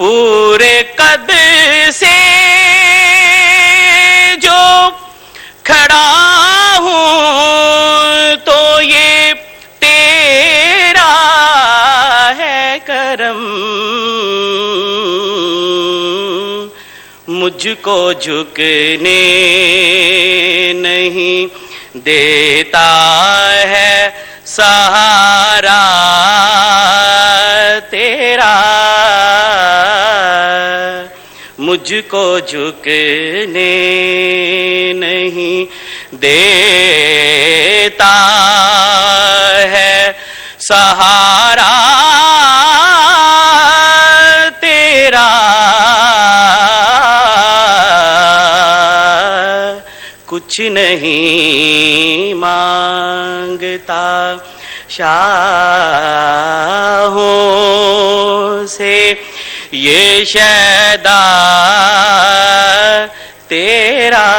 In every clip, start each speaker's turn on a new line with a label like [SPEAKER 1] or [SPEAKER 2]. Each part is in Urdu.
[SPEAKER 1] پورے قد سے جو کھڑا ہوں تو یہ تیرا ہے کرم، مجھ کو جھکنے نہیں دیتا ہے سہارا تیرا، مجھ کو جھکنے نہیں دیتا ہے سہارا تیرا، کچھ نہیں مانگتا شاہوں سے یہ شیدا تیرا۔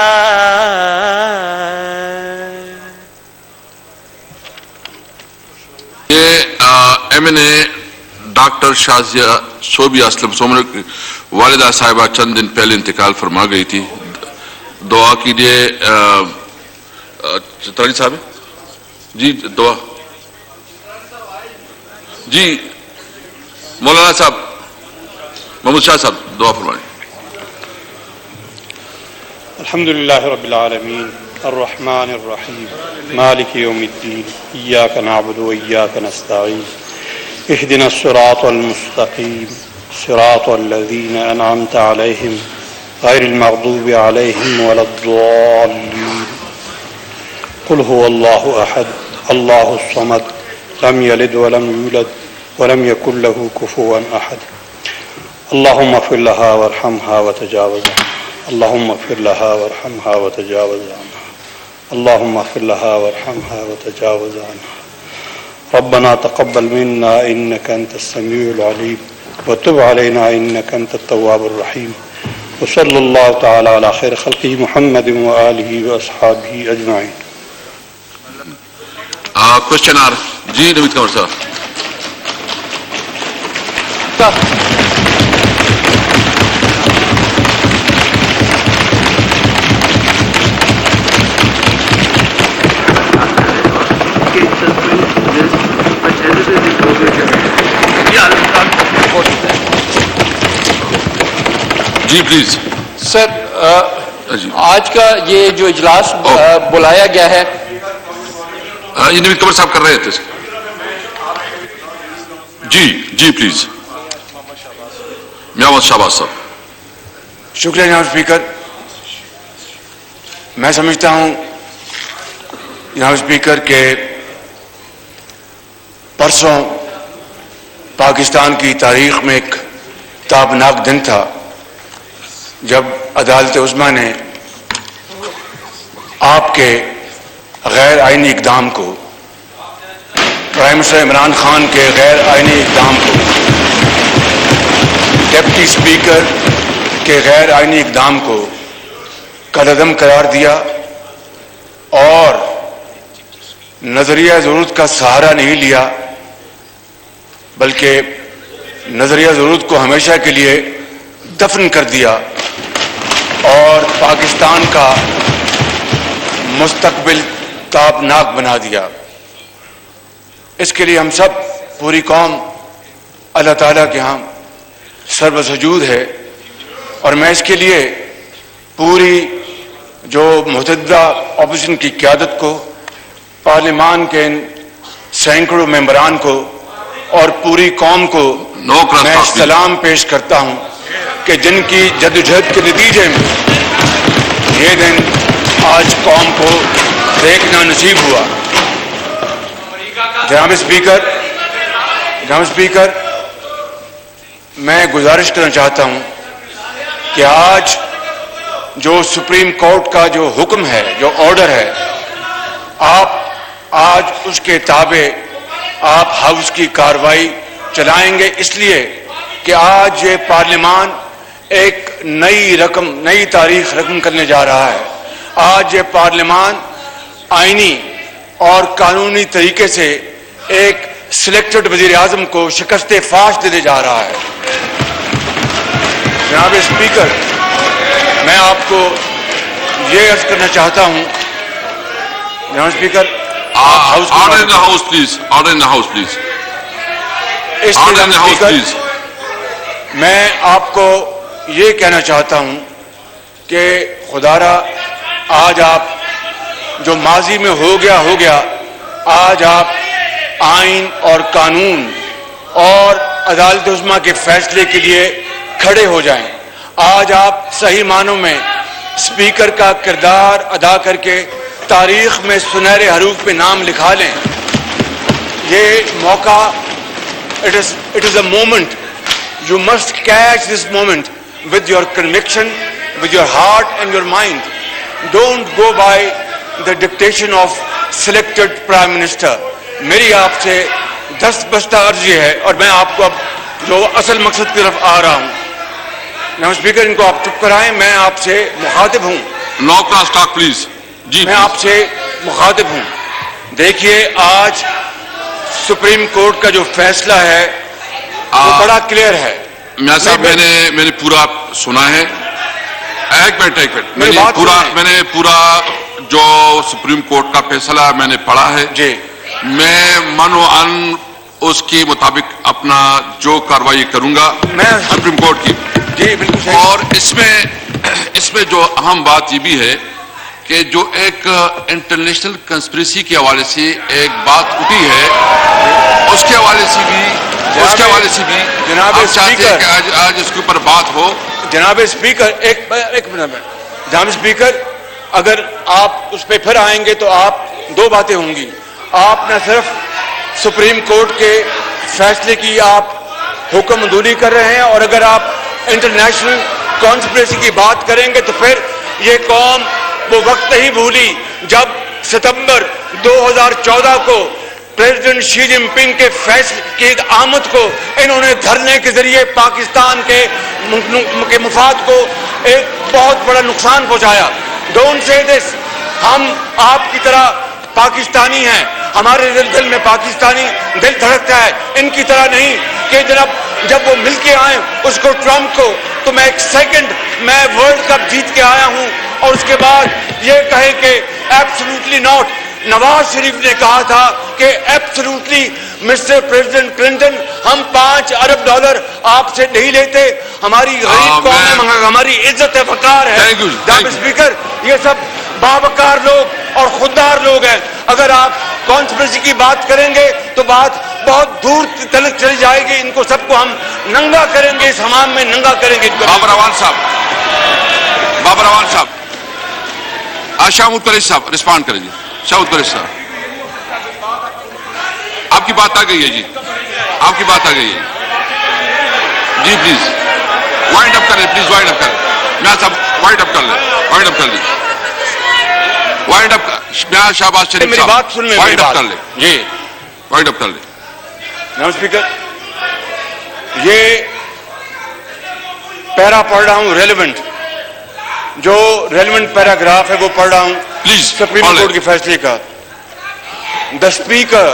[SPEAKER 2] یہ ایم این اے ڈاکٹر شازیہ صوبی اسلم سومر کی والدہ صاحبہ چند دن پہلے انتقال فرما گئی تھی، دعا کیجیے۔ چترانی صاحب جی دعا، جی مولانا صاحب محمود شاہ صاحب دعا فرمائیں۔
[SPEAKER 3] الحمدللہ رب العالمین الرحمن الرحیم مالک یوم الدین ایاک نعبد و ایاک نستعین اہدنا الصراط المستقیم صراط الذین انعمت علیہم غیر المغضوب علیہم ولا الضالین قل هو اللہ احد اللہ الصمد لم یلد ولم یولد ولم یکن له کفوا احد اللہم اغفر لها وارحمها وتجاوز عنها اللهم اغفر لها وارحمها وتجاوز عنها اللهم اغفر لها وارحمها وتجاوز عنها ربنا تقبل منا إنك أنت السميع العليم وتب علينا إنك أنت التواب الرحيم وصلى الله تعالى على خير خلقه محمد وآله وأصحابه أجمعين۔
[SPEAKER 2] کوشچن آر جی نوید کنور صاحب۔ جی پلیز
[SPEAKER 4] سر، آج کا یہ جو اجلاس بلایا گیا ہے،
[SPEAKER 2] یہ نوید کنور صاحب کر رہے تھے۔ جی جی پلیز محمد شہباز صاحب۔
[SPEAKER 5] شکریہ جناب اسپیکر۔ میں سمجھتا ہوں جناب اسپیکر کہ پرسوں پاکستان کی تاریخ میں ایک تابناک دن تھا جب عدالت عظمیٰ نے آپ کے غیر آئینی اقدام کو، پرائم منسٹر عمران خان کے غیر آئینی اقدام کو، ڈپٹی اسپیکر کے غیر آئینی اقدام کو کالعدم قرار دیا اور نظریہ ضرورت کا سہارا نہیں لیا، بلکہ نظریہ ضرورت کو ہمیشہ کے لیے دفن کر دیا اور پاکستان کا مستقبل تابناک بنا دیا۔ اس کے لیے ہم سب، پوری قوم اللہ تعالیٰ کے ہاں سر سجود ہے، اور میں اس کے لیے پوری جو متعددہ اپوزیشن کی قیادت کو، پارلیمان کے سینکڑوں ممبران کو اور پوری قوم کو میں سلام پیش کرتا ہوں کہ جن کی جدوجہد کے نتیجے میں یہ دن آج قوم کو دیکھنا نصیب ہوا۔ جناب اسپیکر، میں گزارش کرنا چاہتا ہوں کہ آج جو سپریم کورٹ کا جو حکم ہے، جو آرڈر ہے، آپ آج اس کے تابع آپ ہاؤس کی کارروائی چلائیں گے، اس لیے کہ آج یہ پارلیمان ایک نئی تاریخ رقم کرنے جا رہا ہے۔ آج یہ پارلیمان آئینی اور قانونی طریقے سے ایک سلیکٹڈ وزیر اعظم کو شکست فاش دینے جا رہا ہے۔ جناب اسپیکر، میں آپ کو یہ عرض کرنا چاہتا ہوں، جناب speaker
[SPEAKER 2] Order in the house, please. Order in the house, please. Order in the house, please.
[SPEAKER 5] میں آپ کو یہ کہنا چاہتا ہوں کہ خدارا آج آپ جو ماضی میں ہو گیا آج آپ آئین اور قانون اور عدالت عظمیٰ کے فیصلے کے لیے کھڑے ہو جائیں. آج آپ صحیح معنوں میں اسپیکر کا کردار ادا کر کے تاریخ میں سنہرے حروف پہ نام لکھا لیں. یہ موقع it is a moment. You must catch this moment with your conviction, with your heart and your mind. Don't go by the dictation of selected prime minister. میری آپ سے دست بستہ عرضی ہے اور میں آپ کو اب جو اصل مقصد کی طرف آ رہا ہوں. جناب اسپیکر، ان کو آپ چپ کرائیں. میں آپ سے مخاطب ہوں.
[SPEAKER 2] No cross talk, please. جی
[SPEAKER 5] میں آپ سے مخاطب ہوں. دیکھیے آج سپریم کورٹ کا جو فیصلہ ہے وہ بڑا کلیئر ہے.
[SPEAKER 2] میاں صاحب، میں نے پورا سنا ہے. ایک منٹ میں نے پورا جو سپریم کورٹ کا فیصلہ میں نے پڑھا ہے. جی، میں من و ان اس کے مطابق اپنا جو کاروائی کروں گا میں سپریم کورٹ کی.
[SPEAKER 5] جی بالکل.
[SPEAKER 2] اور اس میں جو اہم بات یہ بھی ہے کہ جو ایک انٹرنیشنل کنسپریسی کے حوالے سے ایک بات اٹھی ہے، اس کے حوالے سے بھی
[SPEAKER 5] جناب
[SPEAKER 2] چاہتے ہیں کہ آج اس کے اوپر بات ہو.
[SPEAKER 5] جناب اسپیکر، ایک منٹ میں. جناب اسپیکر، اگر آپ اس پہ پھر آئیں گے تو آپ دو باتیں ہوں گی. آپ نہ صرف سپریم کورٹ کے فیصلے کی آپ حکم عملی کر رہے ہیں، اور اگر آپ انٹرنیشنل کانسپریسی کی بات کریں گے تو پھر یہ قوم وہ وقت نہیں بھولی جب ستمبر 2014 کو پریزیڈنٹ شی جن پنگ کے فیصلے کی آمد کو انہوں نے دھرنے کے ذریعے پاکستان کے مفاد کو ایک بہت بڑا نقصان پہنچایا. ڈونٹ سے دس. ہم آپ کی طرح پاکستانی ہیں، ہمارے دل میں پاکستانی دل دھڑکتا ہے. ان کی طرح نہیں کہ جب وہ مل کے آئے اس کو ٹرمپ کو، تو میں ایک سیکنڈ میں ورلڈ کپ جیت کے آیا ہوں اور اس کے بعد یہ کہیں کہ ایبسولوٹلی ناٹ. نواز شریف نے کہا تھا کہ ایبسولوٹلی مسٹر پریزیڈنٹ کلنٹن، ہم $5 ارب آپ سے نہیں لیتے. ہماری غریب قوم ہے، ہماری عزت ہے، وقار ہے. جناب اسپیکر، یہ سب باوقار لوگ اور خوددار لوگ ہیں. اگر آپ کانسپریسی کی بات کریں گے تو بات بہت دور تلک چلی جائے گی. ان کو سب کو ہم ننگا کریں گے، اس حمام میں ننگا کریں گے.
[SPEAKER 2] بابر روان صاحب، شاہمود قریشی صاحب رسپانڈ کریں. جی شاہمود قریشی صاحب، آپ کی بات آ گئی ہے. جی آپ کی بات آ گئی ہے. جی پلیز وائنڈ اپ کریں. پلیز وائنڈ اپ کریں. میاں صاحب وائنڈ اپ کر لیں. وائنڈ اپ کر لیں. وائنڈ اپ. میاں شہباز شریف
[SPEAKER 5] میری بات سن لیں.
[SPEAKER 2] وائنڈ اپ کر لیں.
[SPEAKER 5] جی
[SPEAKER 2] وائنڈ اپ کر لیں.
[SPEAKER 5] جناب اسپیکر، یہ پیرا پڑھ رہا ہوں ریلیونٹ، جو ریلیونٹ پیراگراف ہے وہ پڑھ رہا ہوں سپریم کورٹ کے فیصلے کا. The Speaker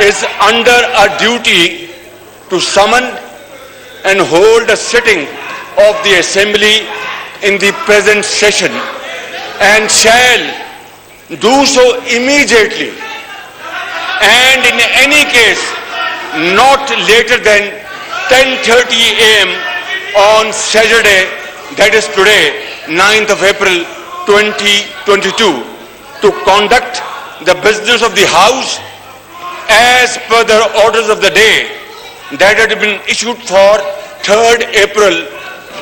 [SPEAKER 5] is under a duty to summon and hold a sitting of the Assembly in the present session and shall do so immediately and in any case not later than 10:30 a.m. on Saturday, that is today, 9th of April 2022, to conduct the business of the House as per the orders of the day that had been issued for 3rd April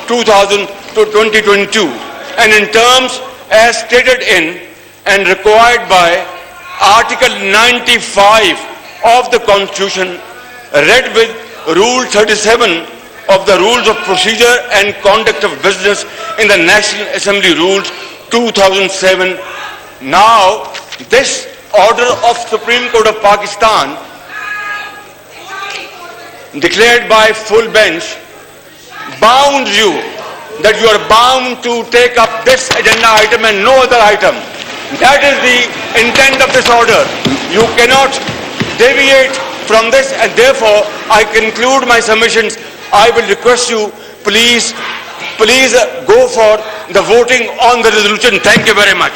[SPEAKER 5] 2022 and in terms as stated in and required by Article 95 of the Constitution, read with Rule 37 of the Rules of Procedure and Conduct of Business in the National Assembly Rules 2007. Now, this order of Supreme Court of Pakistan, declared by full bench, bounds you that you are bound to take up this agenda item and no other item. That is the intent of this order. You cannot deviate from this, and therefore I conclude my submissions. I will request you, please go for the voting on the resolution. Thank you very much.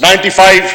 [SPEAKER 6] 95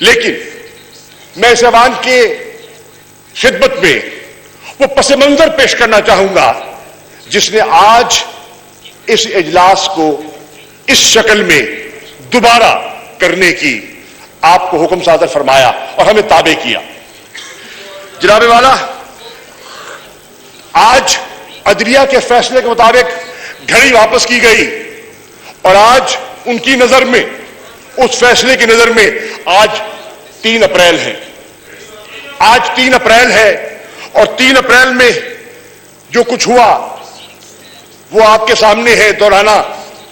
[SPEAKER 6] لیکن میں اس ایوان کے خدمت میں وہ پس منظر پیش کرنا چاہوں گا جس نے آج اس اجلاس کو اس شکل میں دوبارہ کرنے کی آپ کو حکم صادر فرمایا اور ہمیں تابع کیا. جناب والا، آج عدلیہ کے فیصلے کے مطابق گھڑی واپس کی گئی اور آج ان کی نظر میں، اس فیصلے کی نظر میں آج 3 اپریل ہے. آج 3 اپریل ہے اور 3 اپریل میں جو کچھ ہوا وہ آپ کے سامنے ہے. دہرانا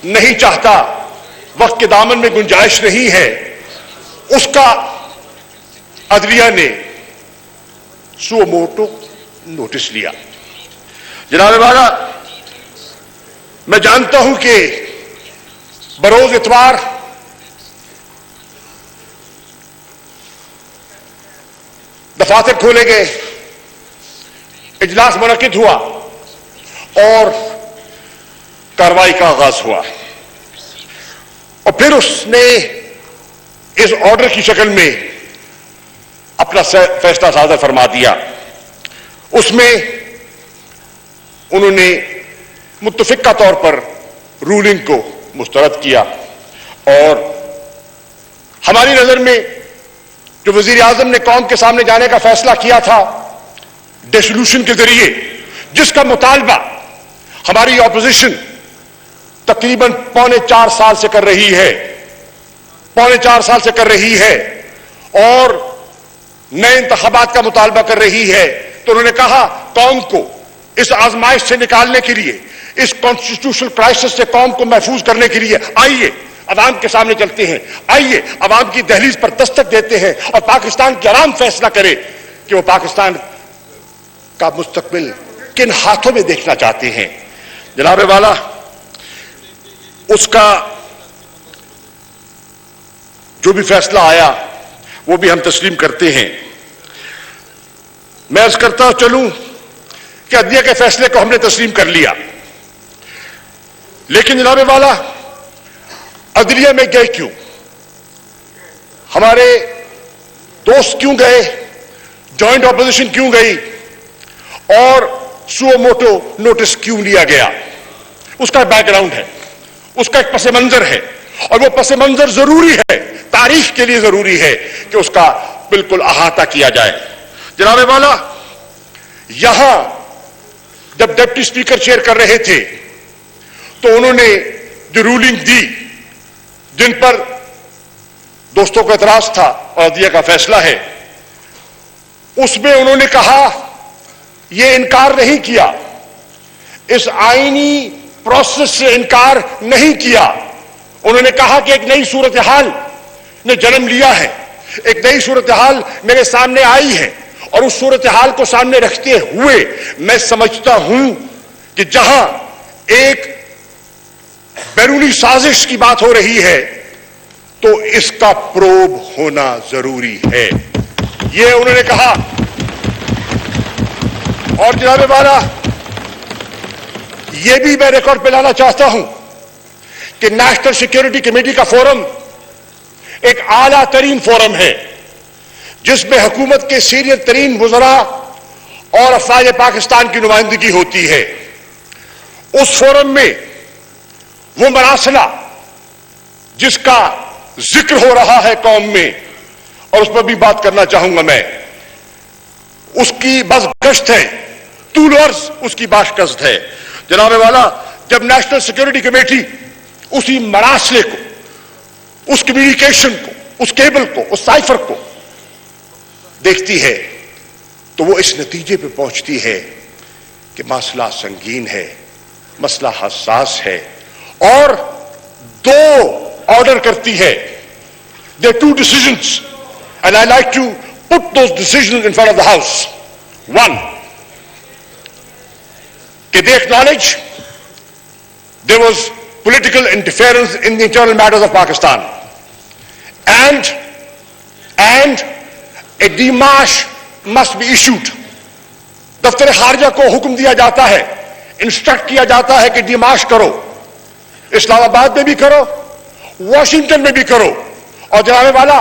[SPEAKER 6] نہیں چاہتا، وقت کے دامن میں گنجائش نہیں ہے. اس کا عدلیہ نے سو موٹو نوٹس لیا. جناب والا، میں جانتا ہوں کہ بروز اتوار دفاتر کھولے گئے، اجلاس منعقد ہوا اور کارروائی کا آغاز ہوا اور پھر اس نے اس آرڈر کی شکل میں اپنا فیصلہ صادر فرما دیا. اس میں انہوں نے متفقہ طور پر رولنگ کو مسترد کیا اور ہماری نظر میں جو وزیر اعظم نے قوم کے سامنے جانے کا فیصلہ کیا تھا ڈیسولوشن کے ذریعے، جس کا مطالبہ ہماری اپوزیشن تقریباً 4.25 سال سے کر رہی ہے، 4.25 سال سے کر رہی ہے اور نئے انتخابات کا مطالبہ کر رہی ہے، تو انہوں نے کہا قوم کو اس آزمائش سے نکالنے کے لیے، اس کانسٹیٹیوشنل کرائسس سے قوم کو محفوظ کرنے کے لیے آئیے عوام کے سامنے چلتے ہیں، آئیے عوام کی دہلیز پر دستک دیتے ہیں اور پاکستان کی عوام فیصلہ کرے کہ وہ پاکستان کا مستقبل کن ہاتھوں میں دیکھنا چاہتے ہیں. جناب والا، اس کا جو بھی فیصلہ آیا وہ بھی ہم تسلیم کرتے ہیں. میں عرض کرتا چلوں کہ عدلیہ کے فیصلے کو ہم نے تسلیم کر لیا، لیکن جناب والا عدلیہ میں گئے کیوں؟ ہمارے دوست کیوں گئے؟ جوائنٹ اپوزیشن کیوں گئی؟ اور سو موٹو نوٹس کیوں لیا گیا؟ اس کا بیک گراؤنڈ ہے، اس کا ایک پس منظر ہے اور وہ پس منظر ضروری ہے، تاریخ کے لیے ضروری ہے کہ اس کا بالکل احاطہ کیا جائے. جناب والا، یہاں جب ڈپٹی اسپیکر چیئر کر رہے تھے تو انہوں نے جو رولنگ دی جن پر دوستوں کو اعتراض تھا اور عدلیہ کا فیصلہ ہے، اس میں انہوں نے کہا، یہ انکار نہیں کیا، اس آئینی پروسیس سے انکار نہیں کیا. انہوں نے کہا کہ ایک نئی صورتحال نے جنم لیا ہے، ایک نئی صورتحال میرے سامنے آئی ہے اور اس صورتحال کو سامنے رکھتے ہوئے میں سمجھتا ہوں کہ جہاں ایک بیرونی سازش کی بات ہو رہی ہے تو اس کا پروب ہونا ضروری ہے، یہ انہوں نے کہا. اور جناب والا، یہ بھی میں ریکارڈ پہ لانا چاہتا ہوں کہ نیشنل سیکیورٹی کمیٹی کا فورم ایک اعلیٰ ترین فورم ہے جس میں حکومت کے سینئر ترین وزراء اور افواج پاکستان کی نمائندگی ہوتی ہے. اس فورم میں وہ مراسلہ جس کا ذکر ہو رہا ہے قوم میں، اور اس پر بھی بات کرنا چاہوں گا میں، اس کی بس گشت ہے، طول عرض اس کی باش گشت ہے. جناب والا، جب نیشنل سیکیورٹی کمیٹی اسی مراسلے کو، اس کمیونیکیشن کو، اس کیبل کو، اس سائفر کو دیکھتی ہے تو وہ اس نتیجے پہ پہنچتی ہے کہ مسئلہ سنگین ہے، مسئلہ حساس ہے اور 2 آرڈر کرتی ہے. There are 2 decisions and I like to put those decisions in front of the House. One, کہ they acknowledge there was political interference in the internal matters of Pakistan and a demarche must be issued. دفتر خارجہ کو حکم دیا جاتا ہے، انسٹرکٹ کیا جاتا ہے کہ ڈیمارش کرو، اسلام آباد میں بھی کرو، واشنگٹن میں بھی کرو. اور جناب والا،